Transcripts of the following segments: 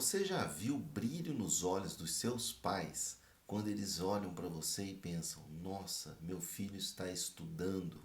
Você já viu o brilho nos olhos dos seus pais quando eles olham para você e pensam: nossa, meu filho está estudando?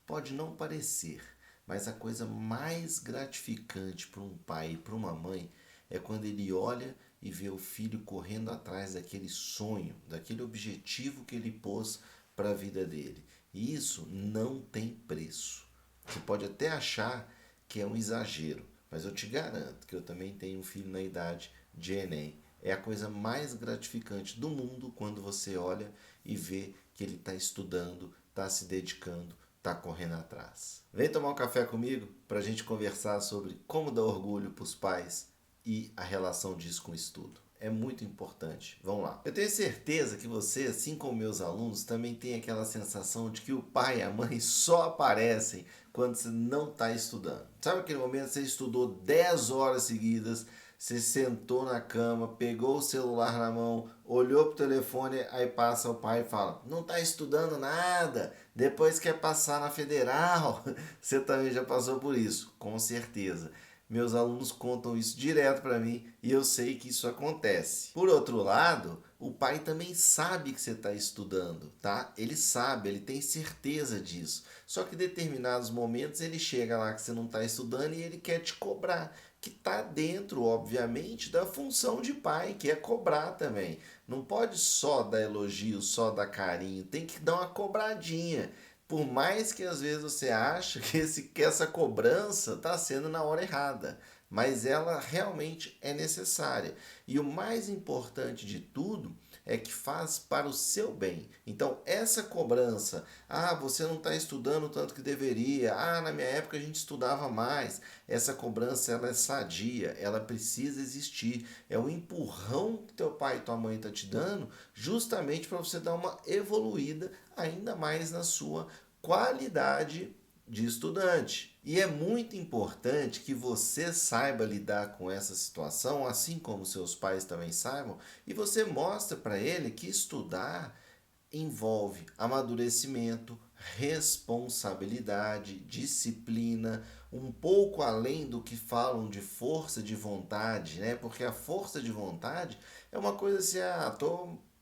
Pode não parecer, mas a coisa mais gratificante para um pai e para uma mãe é quando ele olha e vê o filho correndo atrás daquele sonho, daquele objetivo que ele pôs para a vida dele. E isso não tem preço. Você pode até achar que é um exagero, mas eu te garanto que eu também tenho um filho na idade de Enem. É a coisa mais gratificante do mundo quando você olha e vê que ele está estudando, está se dedicando, está correndo atrás. Vem tomar um café comigo para a gente conversar sobre como dar orgulho para os pais e a relação disso com o estudo. É muito importante. Vamos lá. Eu tenho certeza que você, assim como meus alunos, também tem aquela sensação de que o pai e a mãe só aparecem quando você não está estudando. Sabe aquele momento que você estudou 10 horas seguidas, você sentou na cama, pegou o celular na mão, olhou pro telefone, aí passa o pai e fala: não está estudando nada, depois quer passar na federal. Você também já passou por isso, com certeza. Meus alunos contam isso direto para mim e eu sei que isso acontece. Por outro lado, o pai também sabe que você está estudando, tá? Ele sabe, ele tem certeza disso. Só que em determinados momentos ele chega lá que você não está estudando e ele quer te cobrar, que está dentro, obviamente, da função de pai, que é cobrar também. Não pode só dar elogio, só dar carinho, tem que dar uma cobradinha. Por mais que às vezes você acha que essa cobrança está sendo na hora errada, mas ela realmente é necessária. E o mais importante de tudo é que faz para o seu bem. Então, essa cobrança, você não está estudando tanto que deveria, na minha época a gente estudava mais. Essa cobrança ela é sadia, ela precisa existir. É um empurrão que teu pai e tua mãe estão te dando, justamente para você dar uma evoluída ainda mais na sua qualidade de estudante. E é muito importante que você saiba lidar com essa situação, assim como seus pais também saibam, e você mostra para ele que estudar envolve amadurecimento, responsabilidade, disciplina, um pouco além do que falam de força de vontade, né? Porque a força de vontade é uma coisa assim,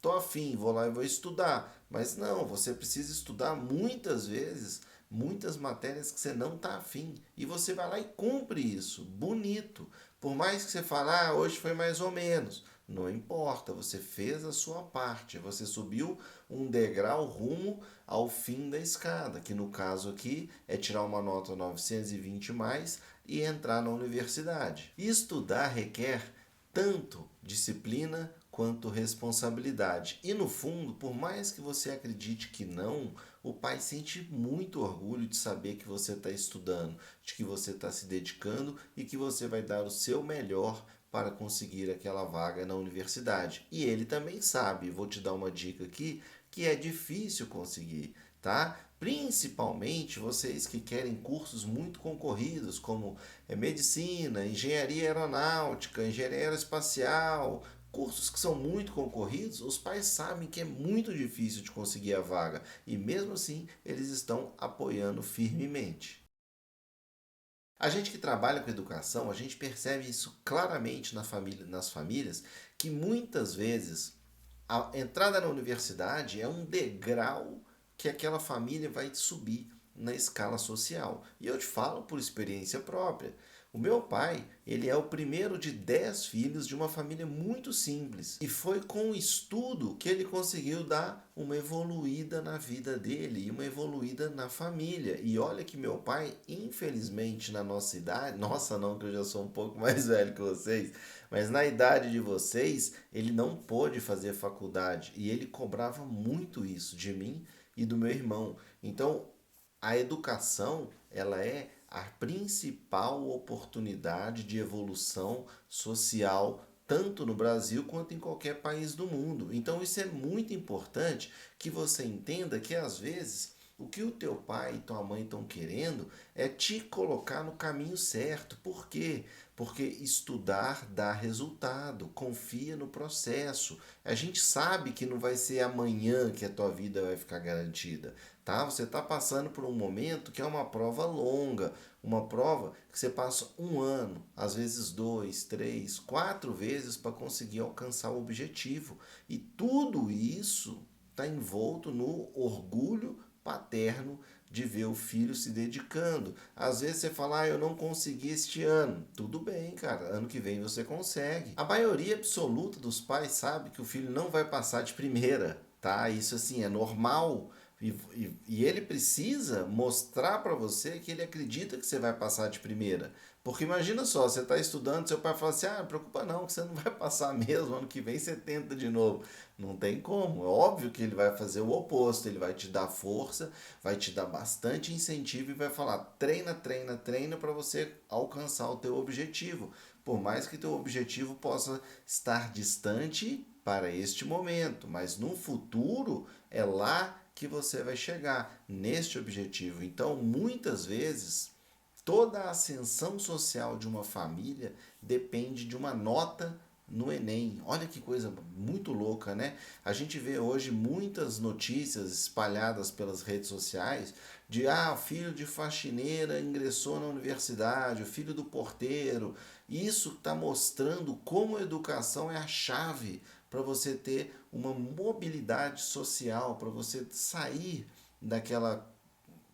tô afim, vou lá e vou estudar. Mas não, você precisa estudar muitas vezes, muitas matérias que você não está afim. E você vai lá e cumpre isso, bonito. Por mais que você fale, hoje foi mais ou menos. Não importa, você fez a sua parte, você subiu um degrau rumo ao fim da escada, que no caso aqui é tirar uma nota 920 mais e entrar na universidade. Estudar requer tanto disciplina quanto responsabilidade. E no fundo, por mais que você acredite que não, o pai sente muito orgulho de saber que você está estudando, de que você está se dedicando e que você vai dar o seu melhor para conseguir aquela vaga na universidade. E ele também sabe, vou te dar uma dica aqui, que é difícil conseguir, tá? Principalmente vocês que querem cursos muito concorridos, como medicina, engenharia aeronáutica, engenharia aeroespacial, cursos que são muito concorridos, os pais sabem que é muito difícil de conseguir a vaga e mesmo assim eles estão apoiando firmemente. A gente que trabalha com educação, a gente percebe isso claramente nas famílias, que muitas vezes a entrada na universidade é um degrau que aquela família vai subir na escala social. E eu te falo por experiência própria. O meu pai, ele é o primeiro de 10 filhos de uma família muito simples. E foi com o estudo que ele conseguiu dar uma evoluída na vida dele e uma evoluída na família. E olha que meu pai, infelizmente, na nossa idade, nossa não, que eu já sou um pouco mais velho que vocês, mas na idade de vocês, ele não pôde fazer faculdade e ele cobrava muito isso de mim e do meu irmão. Então, a educação, ela é a principal oportunidade de evolução social tanto no Brasil quanto em qualquer país do mundo. Então isso é muito importante que você entenda que às vezes o que o teu pai e tua mãe estão querendo é te colocar no caminho certo. Por quê? Porque estudar dá resultado, confia no processo. A gente sabe que não vai ser amanhã que a tua vida vai ficar garantida, tá? Você está passando por um momento que é uma prova longa, uma prova que você passa um ano, às vezes 2, 3, 4 vezes para conseguir alcançar o objetivo. E tudo isso está envolto no orgulho paterno de ver o filho se dedicando. Às vezes você fala, eu não consegui este ano. Tudo bem, cara, ano que vem você consegue. A maioria absoluta dos pais sabe que o filho não vai passar de primeira, tá? Isso assim é normal. E ele precisa mostrar para você que ele acredita que você vai passar de primeira. Porque imagina só, você está estudando, seu pai fala assim, não preocupa não, que você não vai passar mesmo, ano que vem você tenta de novo. Não tem como, é óbvio que ele vai fazer o oposto, ele vai te dar força, vai te dar bastante incentivo e vai falar, treina, treina, treina para você alcançar o teu objetivo. Por mais que teu objetivo possa estar distante para este momento, mas no futuro é lá que você vai chegar, neste objetivo. Então, muitas vezes, toda a ascensão social de uma família depende de uma nota no Enem. Olha que coisa muito louca, né? A gente vê hoje muitas notícias espalhadas pelas redes sociais de o filho de faxineira ingressou na universidade, o filho do porteiro. Isso está mostrando como a educação é a chave para você ter uma mobilidade social, para você sair daquela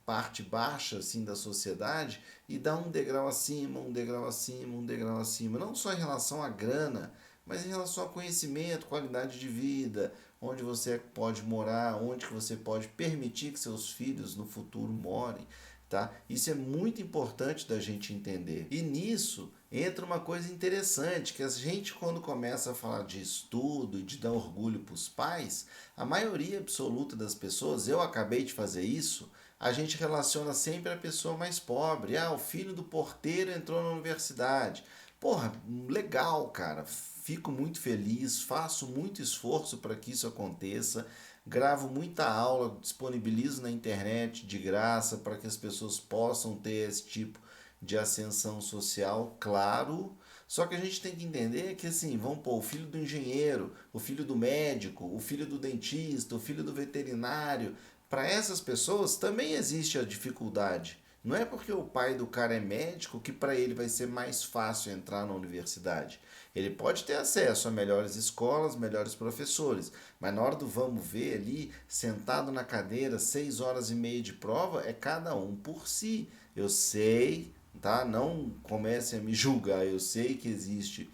parte baixa assim da sociedade e dar um degrau acima, um degrau acima, um degrau acima, não só em relação à grana, mas em relação a conhecimento, qualidade de vida, onde você pode morar, onde que você pode permitir que seus filhos no futuro morem, tá? Isso é muito importante da gente entender. E nisso entra uma coisa interessante, que a gente quando começa a falar de estudo e de dar orgulho para os pais, a maioria absoluta das pessoas, eu acabei de fazer isso, a gente relaciona sempre a pessoa mais pobre. O filho do porteiro entrou na universidade. Porra, legal, cara. Fico muito feliz, faço muito esforço para que isso aconteça. Gravo muita aula, disponibilizo na internet de graça para que as pessoas possam ter esse tipo de ascensão social, claro. Só que a gente tem que entender que assim, vamos pôr o filho do engenheiro, o filho do médico, o filho do dentista, o filho do veterinário. Para essas pessoas também existe a dificuldade. Não é porque o pai do cara é médico que para ele vai ser mais fácil entrar na universidade. Ele pode ter acesso a melhores escolas, melhores professores, mas na hora do vamos ver ali, sentado na cadeira, 6 horas e meia de prova, é cada um por si. Eu sei, tá? Não comece a me julgar, eu sei que existe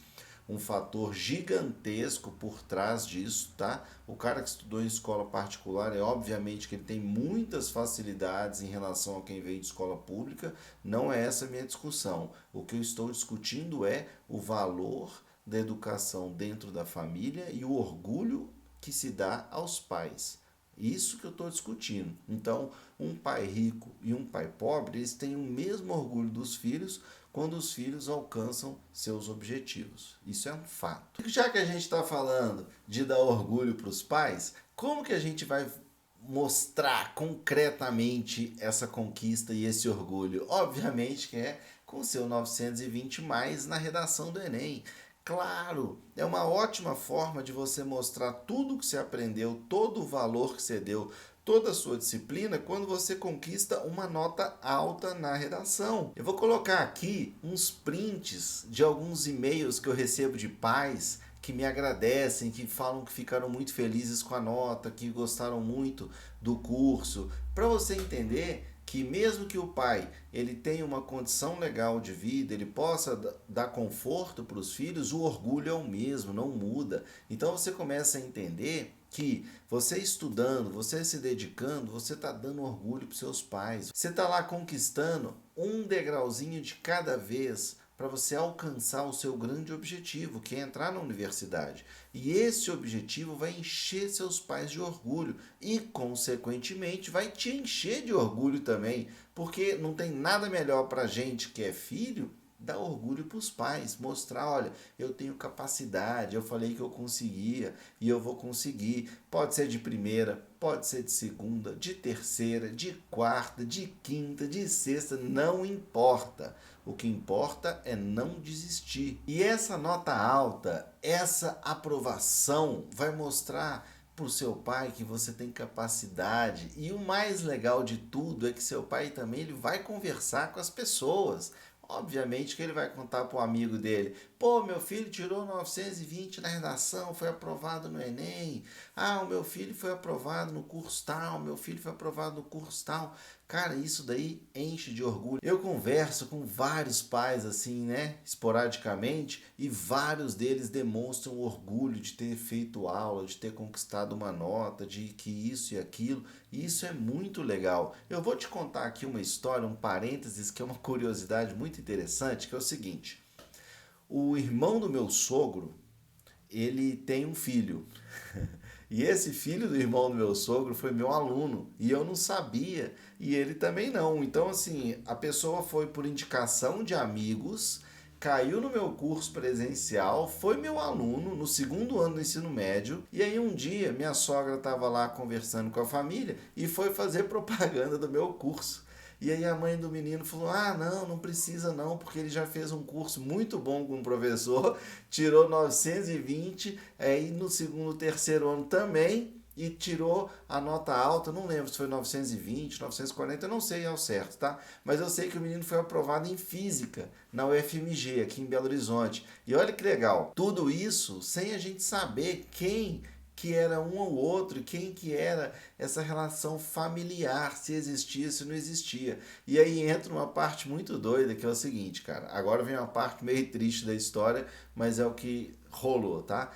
um fator gigantesco por trás disso, tá? O cara que estudou em escola particular é obviamente que ele tem muitas facilidades em relação a quem veio de escola pública, não é essa a minha discussão. O que eu estou discutindo é o valor da educação dentro da família e o orgulho que se dá aos pais. Isso que eu estou discutindo. Então, um pai rico e um pai pobre, eles têm o mesmo orgulho dos filhos quando os filhos alcançam seus objetivos. Isso é um fato. Já que a gente está falando de dar orgulho para os pais, como que a gente vai mostrar concretamente essa conquista e esse orgulho? Obviamente que é com o seu 920 mais na redação do Enem. Claro, é uma ótima forma de você mostrar tudo que você aprendeu, todo o valor que você deu, toda a sua disciplina quando você conquista uma nota alta na redação. Eu vou colocar aqui uns prints de alguns e-mails que eu recebo de pais que me agradecem, que falam que ficaram muito felizes com a nota, que gostaram muito do curso, para você entender que mesmo que o pai ele tenha uma condição legal de vida, ele possa dar conforto para os filhos, o orgulho é o mesmo, não muda. Então você começa a entender que você estudando, você se dedicando, você está dando orgulho para seus pais. Você está lá conquistando um degrauzinho de cada vez para você alcançar o seu grande objetivo, que é entrar na universidade. E esse objetivo vai encher seus pais de orgulho e, consequentemente, vai te encher de orgulho também, porque não tem nada melhor para gente que é filho dar orgulho para os pais, mostrar, olha, eu tenho capacidade, eu falei que eu conseguia e eu vou conseguir. Pode ser de primeira, pode ser de segunda, de terceira, de quarta, de quinta, de sexta, não importa. O que importa é não desistir. E essa nota alta, essa aprovação vai mostrar pro seu pai que você tem capacidade. E o mais legal de tudo é que seu pai também ele vai conversar com as pessoas. Obviamente que ele vai contar pro amigo dele: pô, meu filho tirou 920 na redação, foi aprovado no Enem. Ah, o meu filho foi aprovado no curso tal, meu filho foi aprovado no curso tal. Cara, isso daí enche de orgulho. Eu converso com vários pais assim, né, esporadicamente, e vários deles demonstram orgulho de ter feito aula, de ter conquistado uma nota, de que isso e aquilo. E isso é muito legal. Eu vou te contar aqui uma história, um parênteses, que é uma curiosidade muito interessante, que é o seguinte: o irmão do meu sogro, ele tem um filho. E esse filho do irmão do meu sogro foi meu aluno e eu não sabia e ele também não. Então, assim, a pessoa foi por indicação de amigos, caiu no meu curso presencial, foi meu aluno no segundo ano do ensino médio. E aí, um dia, minha sogra estava lá conversando com a família e foi fazer propaganda do meu curso. E aí a mãe do menino falou: ah, não, não precisa não, porque ele já fez um curso muito bom com o professor, tirou 920, aí no segundo, terceiro ano também, e tirou a nota alta, não lembro se foi 920, 940, eu não sei ao certo, tá? Mas eu sei que o menino foi aprovado em física na UFMG, aqui em Belo Horizonte. E olha que legal, tudo isso sem a gente saber quem que era um ou outro, quem que era essa relação familiar, se existia, se não existia. E aí entra uma parte muito doida, que é o seguinte, cara. Agora vem uma parte meio triste da história, mas é o que rolou, tá?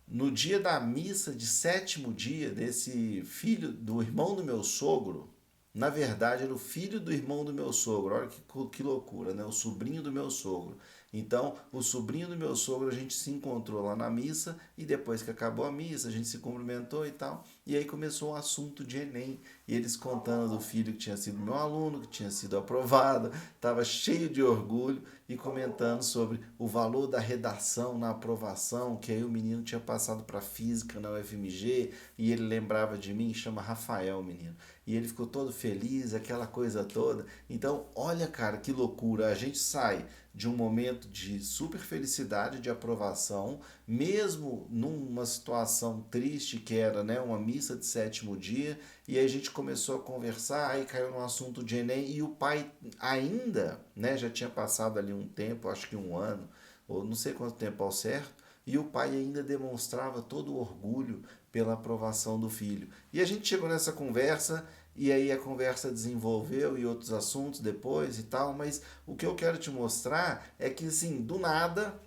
No dia da missa de sétimo dia desse filho do irmão do meu sogro, na verdade era o filho do irmão do meu sogro, olha que loucura, né? O sobrinho do meu sogro. Então, o sobrinho do meu sogro, a gente se encontrou lá na missa e depois que acabou a missa, a gente se cumprimentou e tal. E aí começou o assunto de Enem. E eles contando do filho que tinha sido meu aluno, que tinha sido aprovado, estava cheio de orgulho e comentando sobre o valor da redação na aprovação, que aí o menino tinha passado para física na UFMG e ele lembrava de mim, chama Rafael, menino. E ele ficou todo feliz, aquela coisa toda. Então, olha, cara, que loucura. A gente sai de um momento de super felicidade, de aprovação, mesmo numa situação triste que era, né, uma missa de sétimo dia, e aí a gente começou a conversar, aí caiu no assunto de Enem, e o pai ainda, né, já tinha passado ali um tempo, acho que um ano, ou não sei quanto tempo ao certo, e o pai ainda demonstrava todo o orgulho pela aprovação do filho. E a gente chegou nessa conversa e aí a conversa desenvolveu e outros assuntos depois e tal, mas o que eu quero te mostrar é que assim, do nada,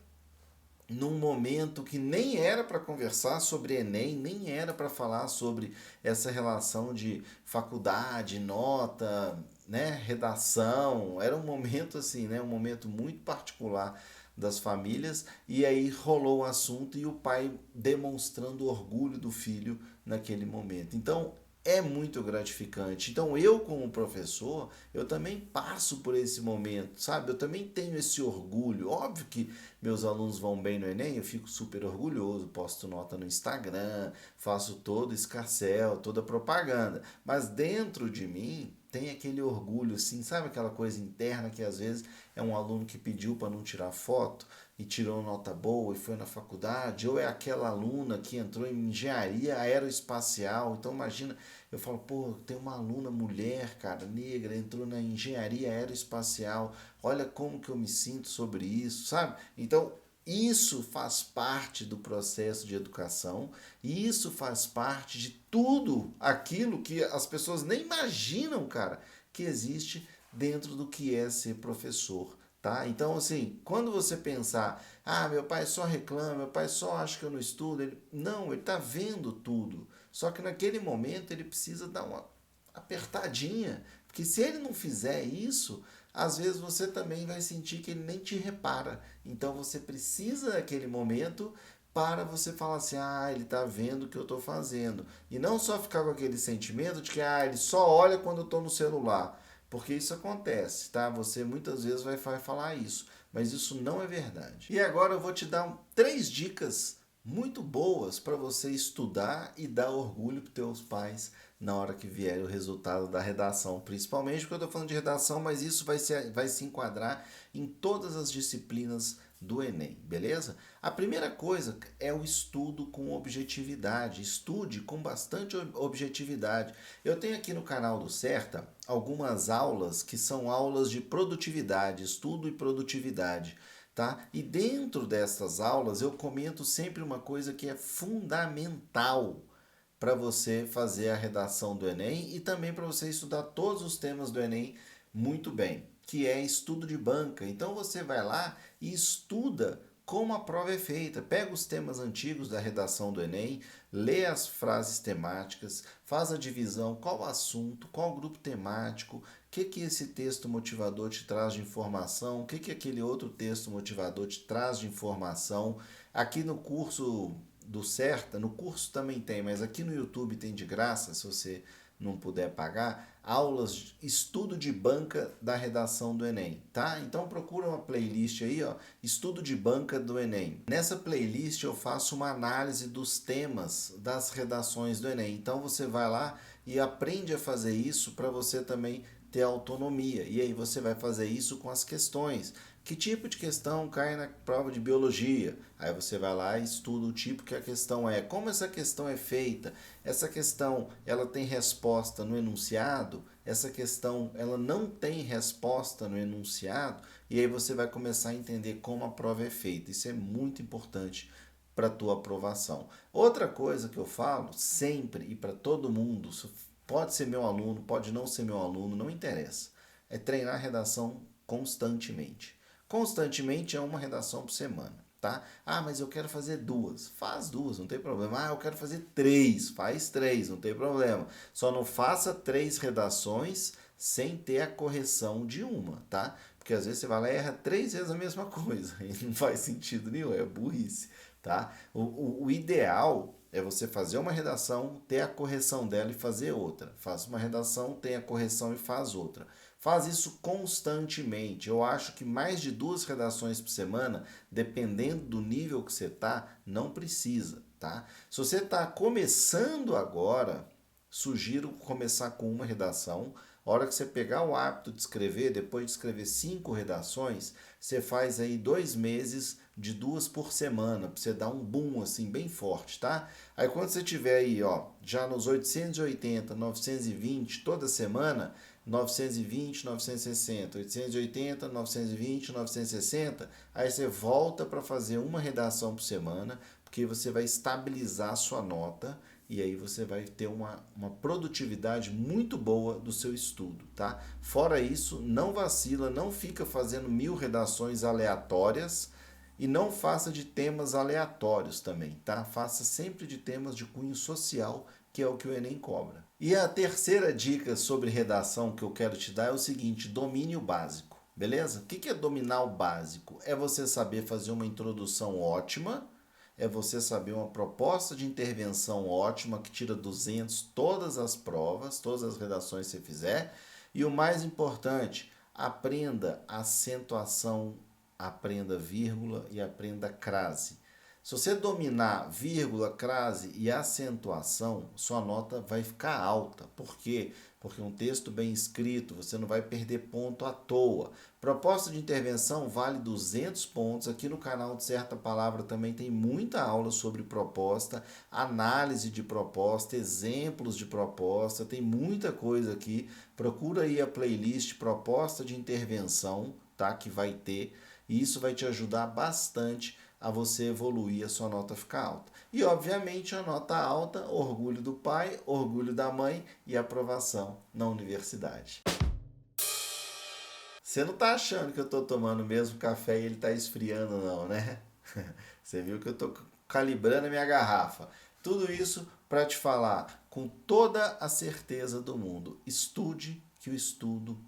num momento que nem era para conversar sobre Enem, nem era para falar sobre essa relação de faculdade, nota, né, redação, era um momento assim, né, um momento muito particular das famílias, e aí rolou o assunto e o pai demonstrando orgulho do filho naquele momento. Então, é muito gratificante. Então, eu como professor, eu também passo por esse momento, sabe? Eu também tenho esse orgulho. Óbvio que meus alunos vão bem no Enem, eu fico super orgulhoso, posto nota no Instagram, faço todo escarcel, toda propaganda. Mas dentro de mim tem aquele orgulho, assim, sabe aquela coisa interna que às vezes é um aluno que pediu para não tirar foto e tirou nota boa e foi na faculdade, ou é aquela aluna que entrou em engenharia aeroespacial. Então imagina, eu falo, pô, tem uma aluna mulher, cara, negra, entrou na engenharia aeroespacial. Olha como que eu me sinto sobre isso, sabe? Então, isso faz parte do processo de educação, e isso faz parte de tudo aquilo que as pessoas nem imaginam, cara, que existe dentro do que é ser professor, tá? Então, assim, quando você pensar, ah, meu pai só reclama, meu pai só acha que eu não estudo, não, ele tá vendo tudo. Só que naquele momento ele precisa dar uma apertadinha, porque se ele não fizer isso, às vezes você também vai sentir que ele nem te repara. Então você precisa daquele momento para você falar assim, ah, ele está vendo o que eu estou fazendo. E não só ficar com aquele sentimento de que, ah, ele só olha quando eu estou no celular. Porque isso acontece, tá? Você muitas vezes vai falar isso, mas isso não é verdade. E agora eu vou te dar três dicas muito boas para você estudar e dar orgulho para teus pais na hora que vier o resultado da redação, principalmente porque eu estou falando de redação, mas isso vai se enquadrar em todas as disciplinas do Enem, beleza? A primeira coisa é o estudo com objetividade. Estude com bastante objetividade. Eu tenho aqui no canal do Certa algumas aulas que são aulas de produtividade, estudo e produtividade, tá? E dentro dessas aulas eu comento sempre uma coisa que é fundamental para você fazer a redação do Enem e também para você estudar todos os temas do Enem muito bem, que é estudo de banca. Então você vai lá e estuda como a prova é feita. Pega os temas antigos da redação do Enem, lê as frases temáticas, faz a divisão, qual assunto, qual grupo temático, o que esse texto motivador te traz de informação, o que aquele outro texto motivador te traz de informação. Aqui no curso do Certa, no curso também tem, mas aqui no YouTube tem de graça, se você não puder pagar, aulas de estudo de banca da redação do Enem, tá? Então procura uma playlist aí, ó, estudo de banca do Enem. Nessa playlist eu faço uma análise dos temas das redações do Enem. Então você vai lá e aprende a fazer isso para você também ter autonomia. E aí você vai fazer isso com as questões. Que tipo de questão cai na prova de biologia? Aí você vai lá e estuda o tipo que a questão é. Como essa questão é feita? Essa questão, ela tem resposta no enunciado? Essa questão, ela não tem resposta no enunciado? E aí você vai começar a entender como a prova é feita. Isso é muito importante para a tua aprovação. Outra coisa que eu falo sempre e para todo mundo, pode ser meu aluno, pode não ser meu aluno, não interessa, é treinar a redação constantemente. Constantemente é uma redação por semana, tá? Ah, mas eu quero fazer duas. Faz duas, não tem problema. Ah, eu quero fazer três. Faz três, não tem problema. Só não faça 3 redações sem ter a correção de uma, tá? Porque às vezes você vai lá e erra 3 vezes a mesma coisa. E não faz sentido nenhum, é burrice, tá? O ideal é você fazer uma redação, ter a correção dela e fazer outra. Faça uma redação, tem a correção e faz outra. Faz isso constantemente. Eu acho que mais de 2 redações por semana, dependendo do nível que você está, não precisa, tá? Se você está começando agora, sugiro começar com uma redação. A hora que você pegar o hábito de escrever, depois de escrever 5 redações, você faz aí 2 meses de 2 por semana, para você dar um boom assim bem forte, tá? Aí quando você tiver aí, ó, já nos 880, 920 toda semana, 920, 960, 880, 920, 960, aí você volta para fazer uma redação por semana, porque você vai estabilizar a sua nota e aí você vai ter uma produtividade muito boa do seu estudo, tá? Fora isso, não vacila, não fica fazendo 1000 redações aleatórias e não faça de temas aleatórios também, tá? Faça sempre de temas de cunho social, que é o que o Enem cobra. E a terceira dica sobre redação que eu quero te dar é o seguinte: domine o básico, beleza? O que é dominar o básico? É você saber fazer uma introdução ótima, é você saber uma proposta de intervenção ótima que tira 200 todas as provas, todas as redações que você fizer. E o mais importante, aprenda acentuação, aprenda vírgula e aprenda crase. Se você dominar vírgula, crase e acentuação, sua nota vai ficar alta. Por quê? Porque um texto bem escrito, você não vai perder ponto à toa. Proposta de intervenção vale 200 pontos. Aqui no canal de Certa Palavra também tem muita aula sobre proposta, análise de proposta, exemplos de proposta, tem muita coisa aqui. Procura aí a playlist Proposta de Intervenção, tá? Que vai ter, e isso vai te ajudar bastante a você evoluir, a sua nota ficar alta. E, obviamente, a nota alta, orgulho do pai, orgulho da mãe e aprovação na universidade. Você não está achando que eu estou tomando o mesmo café e ele está esfriando, não, né? Você viu que eu estou calibrando a minha garrafa. Tudo isso para te falar com toda a certeza do mundo. Estude, que o estudo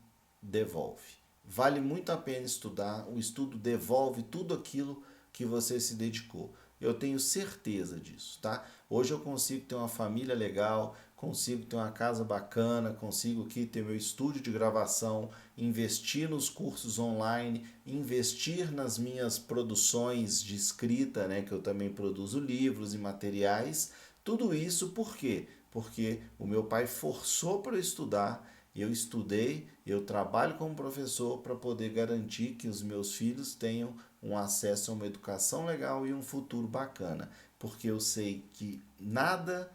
devolve. Vale muito a pena estudar, o estudo devolve tudo aquilo que você se dedicou. Eu tenho certeza disso, tá? Hoje eu consigo ter uma família legal, consigo ter uma casa bacana, consigo aqui ter meu estúdio de gravação, investir nos cursos online, investir nas minhas produções de escrita, né, que eu também produzo livros e materiais. Tudo isso por quê? Porque o meu pai forçou para eu estudar Eu estudei, eu trabalho como professor para poder garantir que os meus filhos tenham um acesso a uma educação legal e um futuro bacana, porque eu sei que nada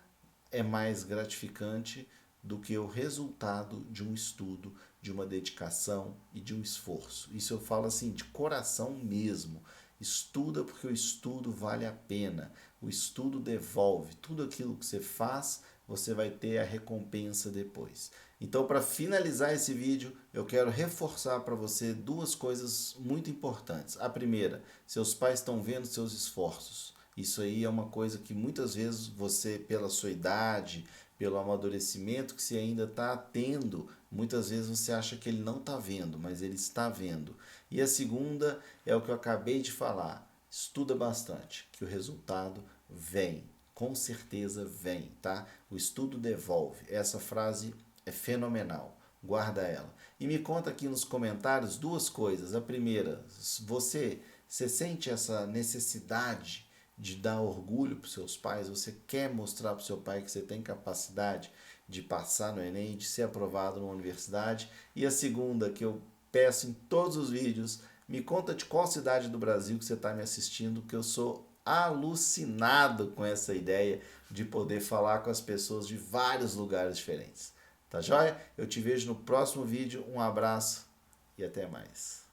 é mais gratificante do que o resultado de um estudo, de uma dedicação e de um esforço. Isso eu falo assim de coração mesmo. Estuda porque o estudo vale a pena. O estudo devolve. Tudo aquilo que você faz, você vai ter a recompensa depois. Então, para finalizar esse vídeo, eu quero reforçar para você duas coisas muito importantes. A primeira, seus pais estão vendo seus esforços. Isso aí é uma coisa que muitas vezes você, pela sua idade, pelo amadurecimento que você ainda está tendo, muitas vezes você acha que ele não está vendo, mas ele está vendo. E a segunda é o que eu acabei de falar. Estuda bastante, que o resultado vem. Com certeza vem, tá? O estudo devolve. Essa frase é fenomenal. Guarda ela. E me conta aqui nos comentários duas coisas. A primeira, você sente essa necessidade de dar orgulho para os seus pais? Você quer mostrar para o seu pai que você tem capacidade de passar no Enem, de ser aprovado numa universidade? E a segunda, que eu peço em todos os vídeos, me conta de qual cidade do Brasil que você está me assistindo, que eu sou alucinado com essa ideia de poder falar com as pessoas de vários lugares diferentes. Tá joia? Eu te vejo no próximo vídeo. Um abraço e até mais.